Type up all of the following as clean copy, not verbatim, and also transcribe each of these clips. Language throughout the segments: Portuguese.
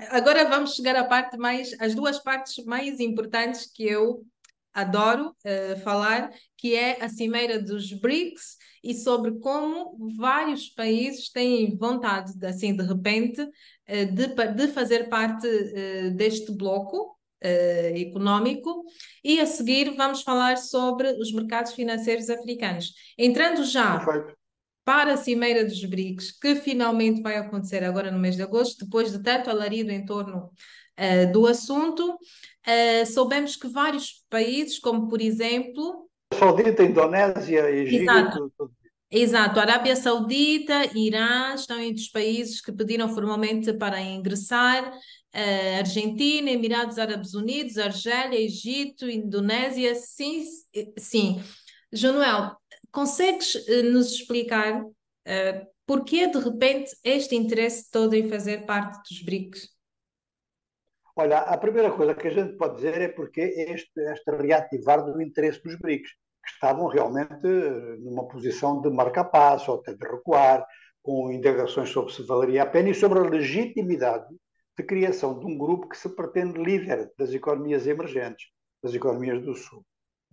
Agora vamos chegar à parte mais, as duas partes mais importantes que eu adoro falar, que é a Cimeira dos BRICS e sobre como vários países têm vontade, assim, de repente, de fazer parte deste bloco económico. E a seguir vamos falar sobre os mercados financeiros africanos. Entrando já Perfeito. para a Cimeira dos BRICS, que finalmente vai acontecer agora no mês de agosto, depois de tanto alarido em torno do assunto. Soubemos que vários países, como por exemplo, Saudita, Indonésia, exato, Egito, exato, Arábia Saudita, Irã estão entre os países que pediram formalmente para ingressar. Argentina, Emirados Árabes Unidos, Argélia, Egito, Indonésia, sim, sim. João, consegues nos explicar porquê de repente este interesse todo em fazer parte dos BRICS? olha, a primeira coisa que a gente pode dizer é porque este reativar do interesse dos BRICS, que estavam realmente numa posição de marca-passo, ou até de recuar, com indagações sobre se valeria a pena e sobre a legitimidade de criação de um grupo que se pretende líder das economias emergentes, das economias do Sul.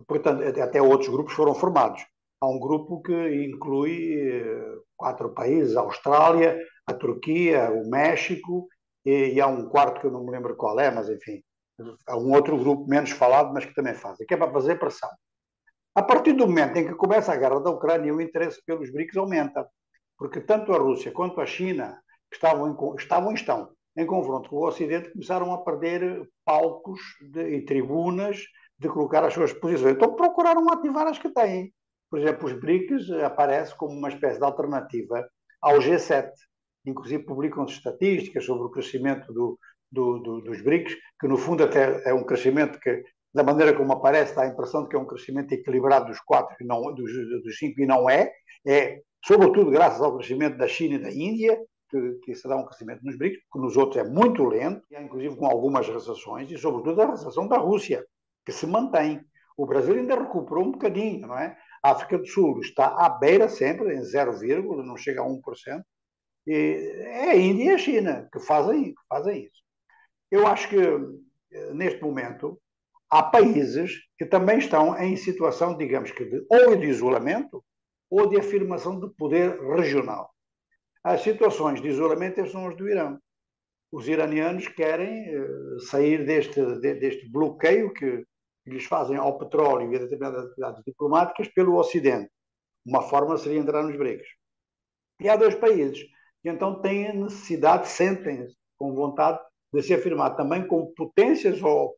Portanto, até outros grupos foram formados. Há um grupo que inclui 4 países: a Austrália, a Turquia, o México, e há um quarto que eu não me lembro qual é, mas enfim, há um outro grupo menos falado, mas que também faz, que é para fazer pressão. A partir do momento em que começa a guerra da Ucrânia, o interesse pelos BRICS aumenta, porque tanto a Rússia quanto a China, que estão em confronto com o Ocidente, começaram a perder palcos e tribunas de colocar as suas posições. Então procuraram ativar as que têm. Por exemplo, os BRICS aparecem como uma espécie de alternativa ao G7. Inclusive publicam-se estatísticas sobre o crescimento dos BRICS, que no fundo até é um crescimento que, da maneira como aparece, dá a impressão de que é um crescimento equilibrado dos quatro, e não, dos cinco, e não é. É, sobretudo, graças ao crescimento da China e da Índia, que se dá um crescimento nos BRICS, porque nos outros é muito lento, inclusive com algumas recessões, e sobretudo a recessão da Rússia, que se mantém. O Brasil ainda recuperou um bocadinho, não é? A África do Sul está à beira sempre, em 0, não chega a 1%, e é a Índia e a China que fazem isso. Eu acho que, neste momento, há países que também estão em situação, digamos que, ou de isolamento ou de afirmação de poder regional. As situações de isolamento são as do Irão. Os iranianos querem sair deste bloqueio que lhes fazem ao petróleo e a determinadas atividades diplomáticas pelo Ocidente. Uma forma seria entrar nos BRICS. E há 2 países que então têm a necessidade, sentem-se com vontade de se afirmar também como potências ou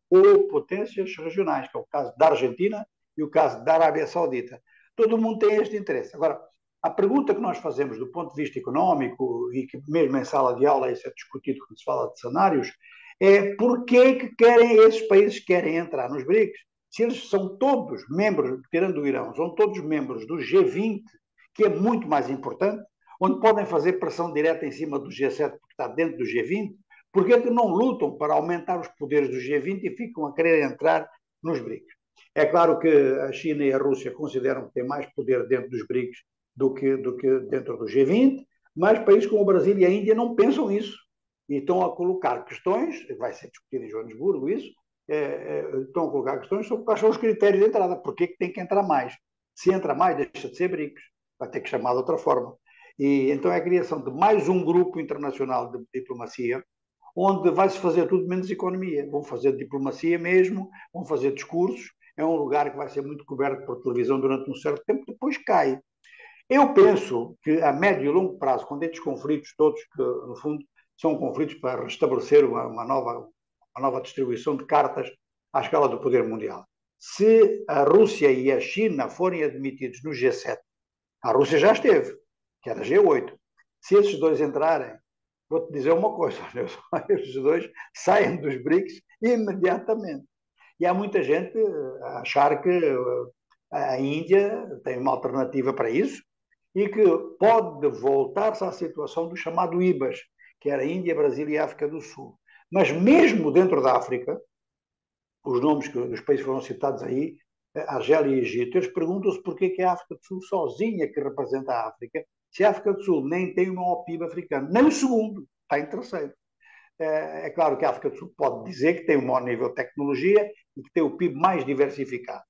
potências regionais, que é o caso da Argentina e o caso da Arábia Saudita. Todo mundo tem este interesse. Agora, a pergunta que nós fazemos do ponto de vista económico, e que mesmo em sala de aula isso é discutido quando se fala de cenários, é porquê que esses países querem entrar nos BRICS? Se eles são todos membros, tirando o Irão, são todos membros do G20, que é muito mais importante, onde podem fazer pressão direta em cima do G7, porque está dentro do G20, porque é que não lutam para aumentar os poderes do G20 e ficam a querer entrar nos BRICS? É claro que a China e a Rússia consideram que têm mais poder dentro dos BRICS do que dentro do G20, mas países como o Brasil e a Índia não pensam isso e estão a colocar questões, vai ser discutido em Joanesburgo isso, estão a colocar questões sobre quais são os critérios de entrada, porque é que tem que entrar mais. Se entra mais, deixa de ser BRICS, vai ter que chamar de outra forma. E então é a criação de mais um grupo internacional de diplomacia, onde vai-se fazer tudo menos economia. Vão fazer diplomacia mesmo, vão fazer discursos. É um lugar que vai ser muito coberto por televisão durante um certo tempo, depois cai. Eu penso que a médio e longo prazo, quando estes conflitos todos, que no fundo são conflitos para restabelecer uma nova distribuição de cartas à escala do poder mundial, se a Rússia e a China forem admitidos no G7, a Rússia já esteve, que era G8. Se esses dois entrarem, vou-te dizer uma coisa: esses dois saem dos BRICS imediatamente. E há muita gente a achar que a Índia tem uma alternativa para isso e que pode voltar-se à situação do chamado IBAS, que era Índia, Brasil e África do Sul. Mas mesmo dentro da África, os nomes dos países foram citados aí, Argélia e Egito, eles perguntam-se porquê que a África do Sul sozinha que representa a África, se a África do Sul nem tem o maior PIB africano, nem o segundo, está em terceiro. É claro que a África do Sul pode dizer que tem um maior nível de tecnologia e que tem o PIB mais diversificado.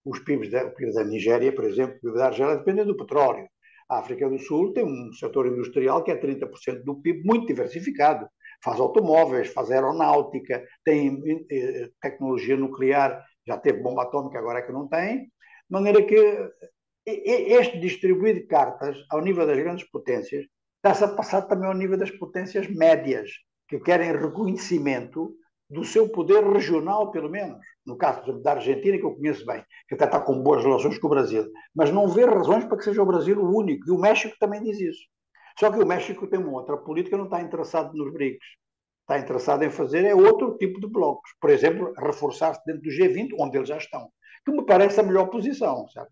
O PIB da Nigéria, por exemplo, o PIB da Argélia depende do petróleo. A África do Sul tem um setor industrial que é 30% do PIB muito diversificado. Faz automóveis, faz aeronáutica, tem tecnologia nuclear, já teve bomba atómica, agora é que não tem. De maneira que este distribuir de cartas ao nível das grandes potências está-se a passar também ao nível das potências médias, que querem reconhecimento do seu poder regional, pelo menos. No caso, por exemplo, da Argentina, que eu conheço bem, que até está com boas relações com o Brasil, mas não vê razões para que seja o Brasil o único. E o México também diz isso. Só que o México tem uma outra política, não está interessado nos BRICS. Está interessado em fazer outro tipo de blocos. Por exemplo, reforçar-se dentro do G20, onde eles já estão. Que me parece a melhor posição, certo?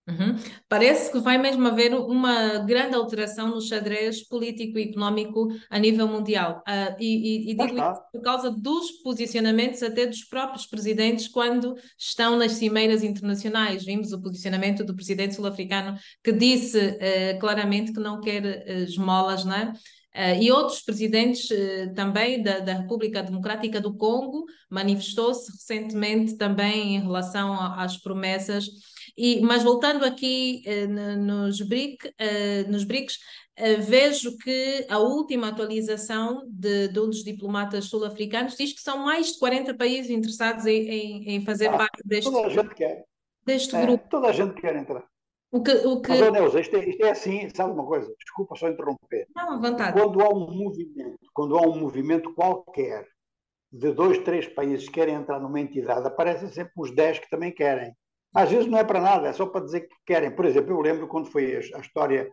Uhum. Parece que vai mesmo haver uma grande alteração no xadrez político e económico a nível mundial. E Já digo isso está. por causa dos posicionamentos até dos próprios presidentes quando estão nas cimeiras internacionais. Vimos o posicionamento do presidente sul-africano que disse claramente que não quer esmolas, não é? E outros presidentes também da República Democrática do Congo manifestou-se recentemente também em relação às promessas mas voltando aqui nos BRICS, vejo que a última atualização de um dos diplomatas sul-africanos diz que são mais de 40 países interessados em fazer Ah, parte toda a gente quer. deste grupo. Toda a gente quer entrar. O Mas, que oh, Neuza, isto é assim, sabe uma coisa? Desculpa só interromper. não, à vontade. Quando há um movimento qualquer de dois, três países que querem entrar numa entidade, aparecem sempre os 10 que também querem. Às vezes não é para nada, é só para dizer que querem. Por exemplo, eu lembro quando foi a história,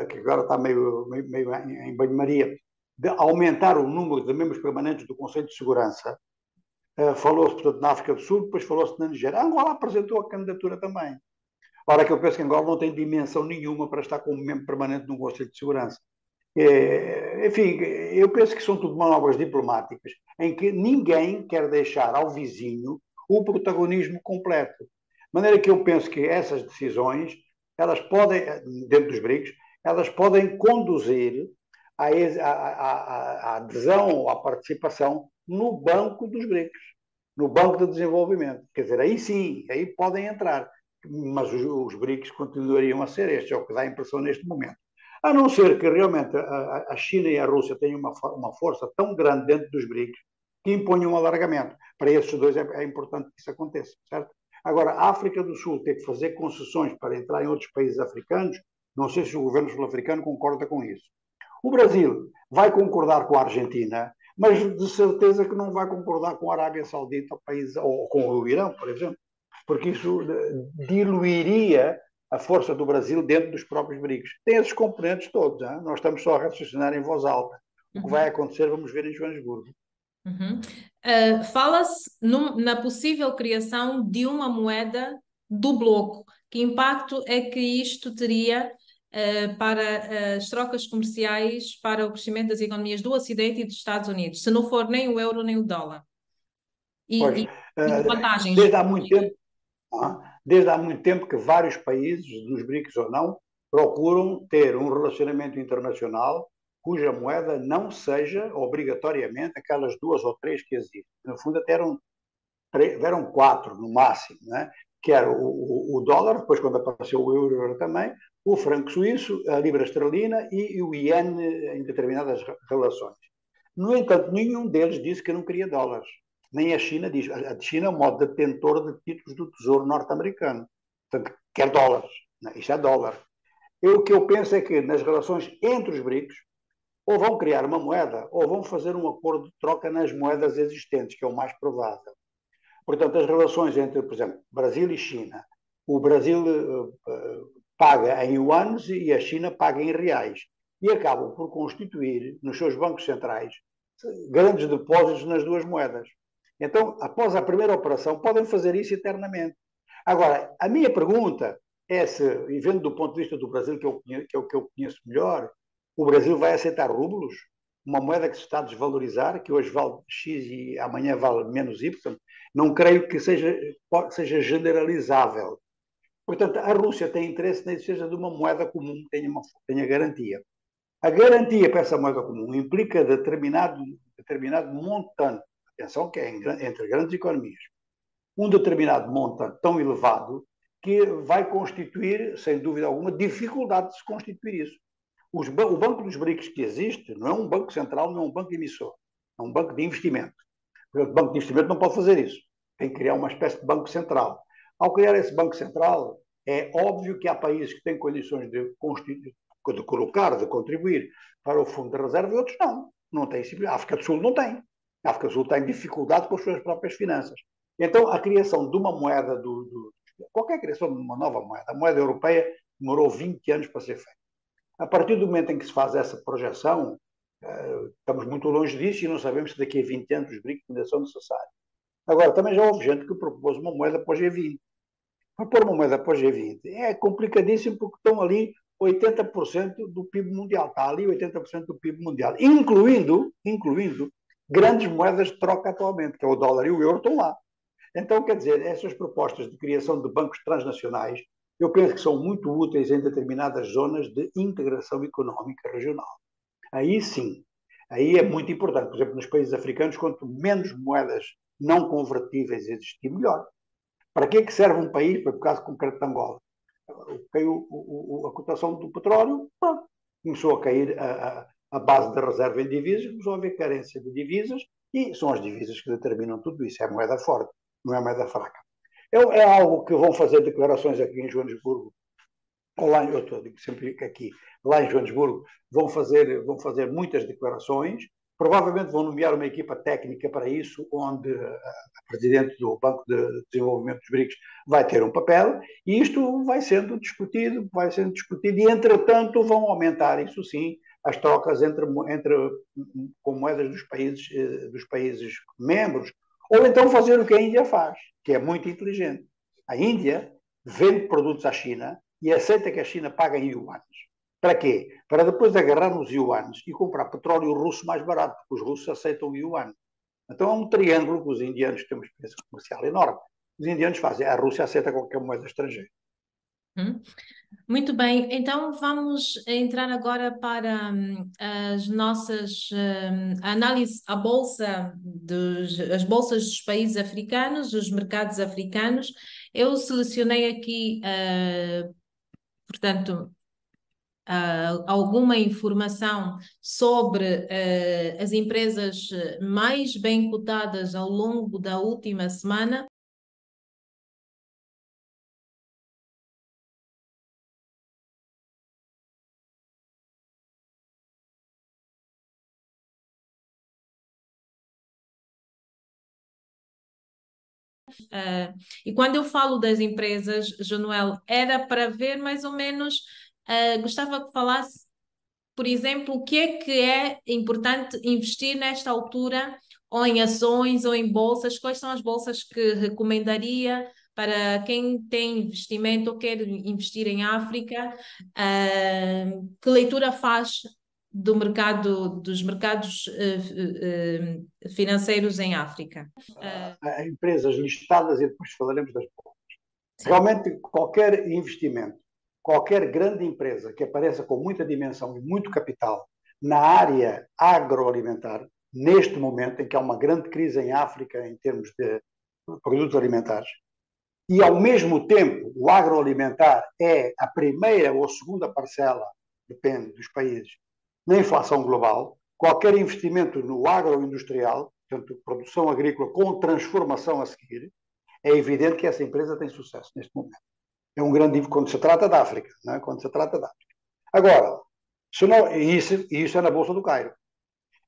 que agora está meio em banho-maria, de aumentar o número de membros permanentes do Conselho de Segurança. Falou-se, portanto, na África do Sul, depois falou-se na Nigéria. A Angola apresentou a candidatura também. Ora, que eu penso que Angola não tem dimensão nenhuma para estar como membro permanente de um Conselho de Segurança. Enfim, eu penso que são tudo manobras diplomáticas em que ninguém quer deixar ao vizinho o protagonismo completo. De maneira que eu penso que essas decisões, elas podem, dentro dos BRICS, elas podem conduzir à adesão ou à participação no banco dos BRICS, no banco de desenvolvimento. Quer dizer, aí sim, aí podem entrar, mas os BRICS continuariam a ser estes, é o que dá a impressão neste momento. A não ser que realmente a China e a Rússia tenham uma força tão grande dentro dos BRICS que imponham um alargamento. Para esses dois é importante que isso aconteça, certo? Agora, a África do Sul ter que fazer concessões para entrar em outros países africanos, não sei se o governo sul-africano concorda com isso. O Brasil vai concordar com a Argentina, mas de certeza que não vai concordar com a Arábia Saudita ou com o Irão, por exemplo, porque isso diluiria a força do Brasil dentro dos próprios BRICS. Tem esses componentes todos, hein? Nós estamos só a raciocinar em voz alta. O que vai acontecer, vamos ver em Joanesburgo. Uhum. Fala-se na possível criação de uma moeda do bloco. Que impacto é que isto teria para as trocas comerciais, para o crescimento das economias do Ocidente e dos Estados Unidos, se não for nem o euro nem o dólar? Pois, E que vantagens? desde há muito tempo, desde há muito tempo que vários países, dos BRICS ou não, procuram ter um relacionamento internacional cuja moeda não seja obrigatoriamente aquelas duas ou três que existem. No fundo, até eram quatro no máximo, né? Que era o dólar, depois quando apareceu o euro também, o franco suíço, a libra esterlina e o iene em determinadas relações. No entanto, nenhum deles disse que não queria dólares. Nem a China diz. A China é o modo detentor de títulos do Tesouro norte-americano. Portanto, quer dólares. Isto é dólar. O que eu penso é que nas relações entre os BRICS, ou vão criar uma moeda, ou vão fazer um acordo de troca nas moedas existentes, que é o mais provável. Portanto, as relações entre, por exemplo, Brasil e China. O Brasil paga em yuanes e a China paga em reais. E acabam por constituir, nos seus bancos centrais, grandes depósitos nas duas moedas. Então, após a primeira operação, podem fazer isso eternamente. Agora, a minha pergunta é se, e vendo do ponto de vista do Brasil, que é o que eu conheço melhor, o Brasil vai aceitar rublos? Uma moeda que se está a desvalorizar, que hoje vale X e amanhã vale menos Y? Não creio que seja generalizável. Portanto, a Rússia tem interesse na existência de uma moeda comum que tenha garantia. A garantia para essa moeda comum implica determinado montante, atenção que é entre grandes economias, um determinado montante tão elevado que vai constituir, sem dúvida alguma, dificuldade de se constituir isso. O Banco dos BRICS que existe não é um banco central, não é um banco emissor, é um banco de investimento. O banco de investimento não pode fazer isso. Tem que criar uma espécie de banco central. Ao criar esse banco central, é óbvio que há países que têm condições de colocar, de contribuir para o fundo de reserva e outros não. Não tem. A África do Sul não tem. A África do Sul tem dificuldade com as suas próprias finanças. Então, a criação de uma moeda, qualquer criação de uma nova moeda, a moeda europeia demorou 20 anos para ser feita. A partir do momento em que se faz essa projeção, estamos muito longe disso e não sabemos se daqui a 20 anos os BRICS ainda são necessários. Agora, também já houve gente que propôs uma moeda para o G20. Para pôr uma moeda para o G20 é complicadíssimo porque estão ali 80% do PIB mundial. Está ali 80% do PIB mundial, incluindo grandes moedas de troca atualmente, que é o dólar e o euro, estão lá. Então, quer dizer, essas propostas de criação de bancos transnacionais, eu penso que são muito úteis em determinadas zonas de integração económica regional. Aí sim, aí é muito importante. Por exemplo, nos países africanos, quanto menos moedas não convertíveis existir, melhor. Para que é que serve um país, por caso concreto de Angola? Caiu a cotação do petróleo, pronto, começou a cair a base da reserva em divisas, começou a haver carência de divisas e são as divisas que determinam tudo isso. É moeda forte, não é moeda fraca. É algo que vão fazer declarações aqui em Joanesburgo, ou lá, eu digo sempre que aqui, lá em Joanesburgo, vão fazer muitas declarações, provavelmente vão nomear uma equipa técnica para isso, onde a presidente do Banco de Desenvolvimento dos BRICS vai ter um papel, e isto vai sendo discutido, e entretanto vão aumentar, isso sim, as trocas com moedas dos países membros, ou então fazer o que a Índia faz, que é muito inteligente. A Índia vende produtos à China e aceita que a China pague em yuanes. Para quê? Para depois agarrar nos yuanes e comprar petróleo russo mais barato, porque os russos aceitam o yuan. Então é um triângulo que os indianos têm uma experiência comercial enorme. Os indianos fazem, a Rússia aceita qualquer moeda estrangeira. Muito bem, então vamos entrar agora para as nossas análise à bolsa as bolsas dos países africanos, os mercados africanos. Eu selecionei aqui, portanto, alguma informação sobre as empresas mais bem cotadas ao longo da última semana. E quando eu falo das empresas, Januel, era para ver mais ou menos, gostava que falasse, por exemplo, o que é importante investir nesta altura, ou em ações, ou em bolsas, quais são as bolsas que recomendaria para quem tem investimento ou quer investir em África, que leitura faz dos mercados financeiros em África? Empresas listadas e depois falaremos das bolsas. Sim. Realmente, qualquer investimento, qualquer grande empresa que apareça com muita dimensão e muito capital na área agroalimentar, neste momento em que há uma grande crise em África em termos de produtos alimentares, e ao mesmo tempo o agroalimentar é a primeira ou segunda parcela, depende dos países, na inflação global, qualquer investimento no agroindustrial, portanto, produção agrícola com transformação a seguir, é evidente que essa empresa tem sucesso neste momento. É um grande quando se trata da África, não é? Quando se trata da África. Agora, isso é na Bolsa do Cairo.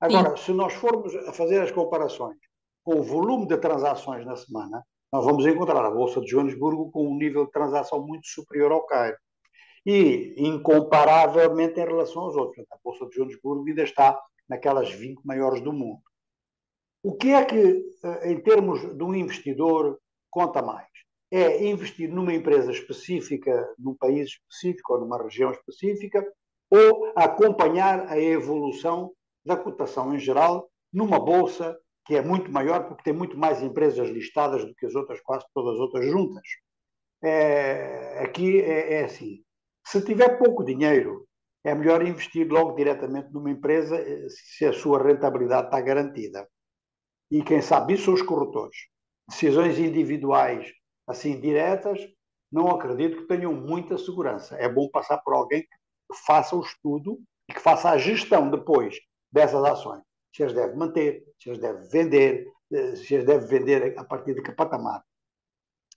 Agora, se nós formos a fazer as comparações com o volume de transações na semana, nós vamos encontrar a Bolsa de Joanesburgo com um nível de transação muito superior ao Cairo. E incomparavelmente em relação aos outros. A Bolsa de Joanesburgo ainda está naquelas 20 maiores do mundo. O que é que, em termos de um investidor, conta mais? É investir numa empresa específica, num país específico ou numa região específica, ou acompanhar a evolução da cotação em geral numa bolsa que é muito maior porque tem muito mais empresas listadas do que as outras, quase todas as outras juntas. Aqui é assim, se tiver pouco dinheiro, é melhor investir logo diretamente numa empresa se a sua rentabilidade está garantida. E quem sabe isso são os corretores. Decisões individuais, assim, diretas, não acredito que tenham muita segurança. É bom passar por alguém que faça o estudo e que faça a gestão depois dessas ações. Se as deve manter, se as deve vender, se as deve vender a partir de que patamar.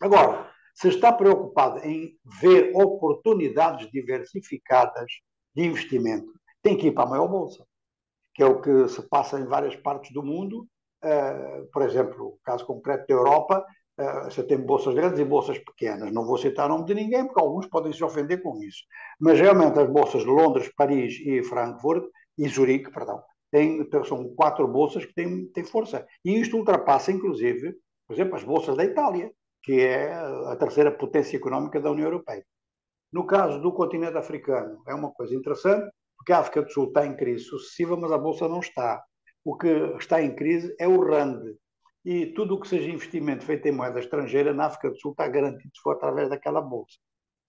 Agora, se está preocupado em ver oportunidades diversificadas de investimento, tem que ir para a maior bolsa, que é o que se passa em várias partes do mundo. Por exemplo, o caso concreto da Europa, você tem bolsas grandes e bolsas pequenas. Não vou citar o nome de ninguém, porque alguns podem se ofender com isso. Mas realmente as bolsas de Londres, Paris e Frankfurt, e Zurique, perdão, são 4 bolsas que têm força. E isto ultrapassa, inclusive, por exemplo, as bolsas da Itália, que é a terceira potência económica da União Europeia. No caso do continente africano, é uma coisa interessante, porque a África do Sul está em crise sucessiva, mas a bolsa não está. O que está em crise é o RAND. E tudo o que seja investimento feito em moeda estrangeira na África do Sul está garantido se for através daquela bolsa.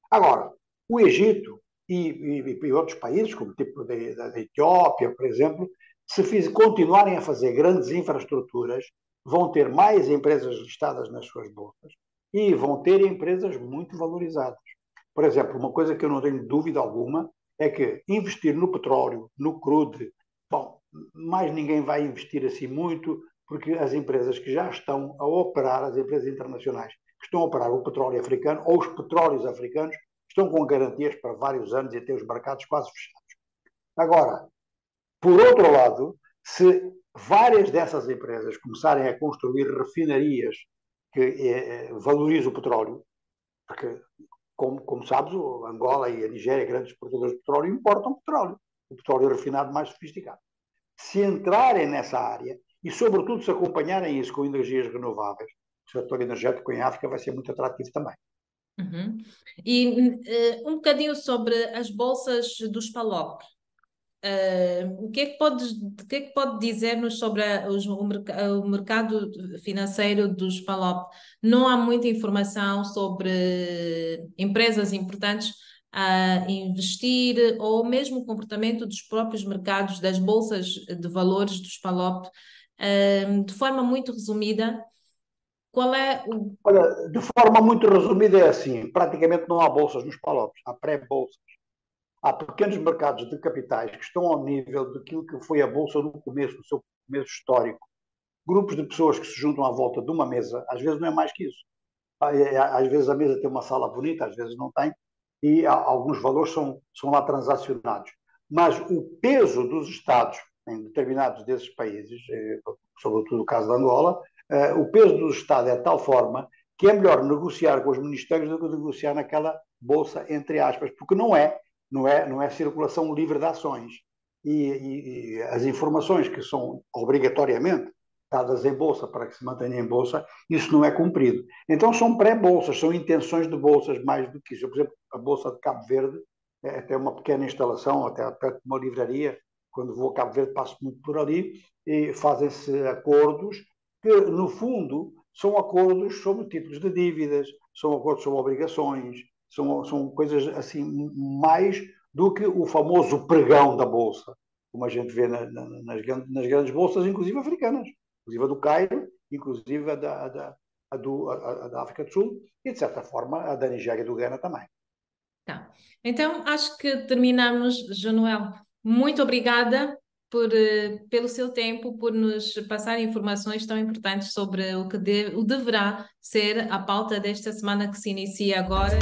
Agora, o Egito e outros países, como o tipo da Etiópia, por exemplo, se continuarem a fazer grandes infraestruturas, vão ter mais empresas listadas nas suas bolsas e vão ter empresas muito valorizadas. Por exemplo, uma coisa que eu não tenho dúvida alguma é que investir no petróleo, no crude, bom, mais ninguém vai investir assim muito, porque as empresas que já estão a operar, as empresas internacionais que estão a operar o petróleo africano ou os petróleos africanos, estão com garantias para vários anos e têm os mercados quase fechados. Agora, por outro lado, se várias dessas empresas começarem a construir refinarias que valorizam o petróleo, porque, como sabes, Angola e a Nigéria, grandes exportadores de petróleo, importam petróleo, o petróleo refinado mais sofisticado. Se entrarem nessa área e, sobretudo, se acompanharem isso com energias renováveis, o setor energético em África vai ser muito atrativo também. Uhum. E um bocadinho sobre as bolsas dos PALOP. O que é que pode dizer-nos sobre o mercado financeiro dos PALOP? Não há muita informação sobre empresas importantes a investir ou mesmo o comportamento dos próprios mercados, das bolsas de valores dos PALOP. De forma muito resumida, qual é o... Olha, de forma muito resumida é assim, praticamente não há bolsas nos PALOPs, há pré-bolsas. Há pequenos mercados de capitais que estão ao nível daquilo que foi a bolsa no começo, no seu começo histórico. Grupos de pessoas que se juntam à volta de uma mesa, às vezes não é mais que isso. Às vezes a mesa tem uma sala bonita, às vezes não tem, e alguns valores são lá transacionados. Mas o peso dos Estados em determinados desses países, sobretudo o caso da Angola, o peso dos Estados é de tal forma que é melhor negociar com os ministérios do que negociar naquela bolsa, entre aspas, porque não é circulação livre de ações. E as informações que são obrigatoriamente dadas em bolsa para que se mantenha em bolsa, isso não é cumprido. Então são pré-bolsas, são intenções de bolsas mais do que isso. Por exemplo, a Bolsa de Cabo Verde é até uma pequena instalação, até perto de uma livraria. Quando vou a Cabo Verde passo muito por ali e fazem-se acordos que, no fundo, são acordos sobre títulos de dívidas, são acordos sobre obrigações, são coisas assim mais do que o famoso pregão da Bolsa, como a gente vê nas grandes bolsas, inclusive africanas, inclusive a do Cairo, inclusive a da África do Sul e, de certa forma, a da Nigéria e do Ghana também. Tá. Então, acho que terminamos, Jonuel. Muito obrigada pelo seu tempo, por nos passar informações tão importantes sobre o que deverá ser a pauta desta semana que se inicia agora.